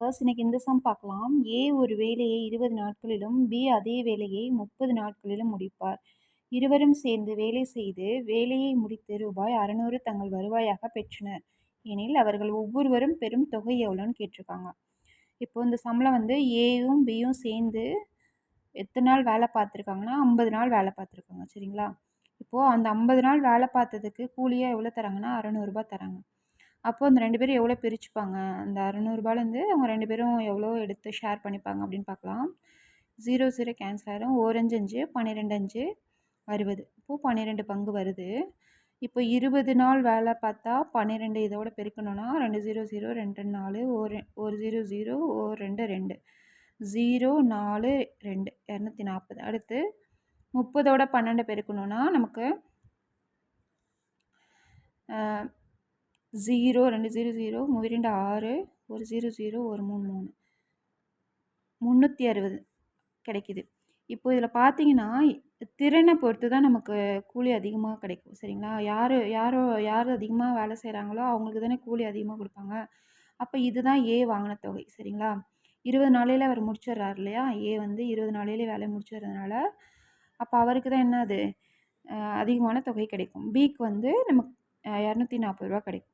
First இன்னைக்கு இந்த some பார்க்கலாம். ஏ ஒரு வேலையை 20 நாட்களிலும், பி அதே வேலையை 30 நாட்களிலும் முடிப்பார். இருவரும் சேர்ந்து வேலை செய்து, வேலையை முடித்து ரூபாய் 600 தங்கள் வருவாயாக பெற்றனர். எனில் அவர்கள் ஒவ்வொருவரும் பெறும் தொகை எவ்வளோன்னு கேட்டிருக்காங்க. இப்போ இந்த சம்ல வந்து ஏயும் பியும் சேர்ந்து எத்தனை நாள் வேலை பார்த்துருக்காங்கன்னா 50 நாள் வேலை பார்த்துருக்காங்க. சரிங்களா? இப்போது அந்த 50 நாள் வேலை பார்த்ததுக்கு கூலியாக எவ்வளோ தராங்கன்னா 600 ரூபாய் தராங்க. அப்போ அந்த 2 பேரும் எவ்வளோ பிரிச்சுப்பாங்க? அந்த ரூ. 600லேருந்து அவங்க 2 பேரும் எவ்வளோ எடுத்து ஷேர் பண்ணிப்பாங்க அப்படின்னு பார்க்கலாம். 0, 0 கேன்சல் ஆயிரும். 1 5 5, 12 5 60. இப்போ 12 பங்கு வருது. இப்போ 20 நாள் வேலை பார்த்தா 12 இதோட பெருக்கணும்னா 2 0 0 2 4 1 0 0 1 2 2 0 4 2 240. அடுத்து 30ஓட 12 பெருக்கணும்னா நமக்கு 0 2 0 0 3 2 6 1 0 0 1 3 3 360 கிடைக்குது. இப்போ இதில் பார்த்தீங்கன்னா திறனை பொறுத்து தான் நமக்கு கூலி அதிகமாக கிடைக்கும். சரிங்களா? யார் அதிகமாக வேலை செய்கிறாங்களோ அவங்களுக்கு தானே கூலி அதிகமாக கொடுப்பாங்க. அப்போ இதுதான் ஏ வாங்கின தொகை. சரிங்களா? 20 நாளையில் அவர் முடிச்சிடுறாரு இல்லையா? ஏ வந்து 20 நாளையிலே வேலையை முடிச்சிடுறதுனால அப்போ அவருக்கு தான் என்னது அதிகமான தொகை கிடைக்கும். பிக்கு வந்து நமக்கு ரூ. 240 கிடைக்கும்.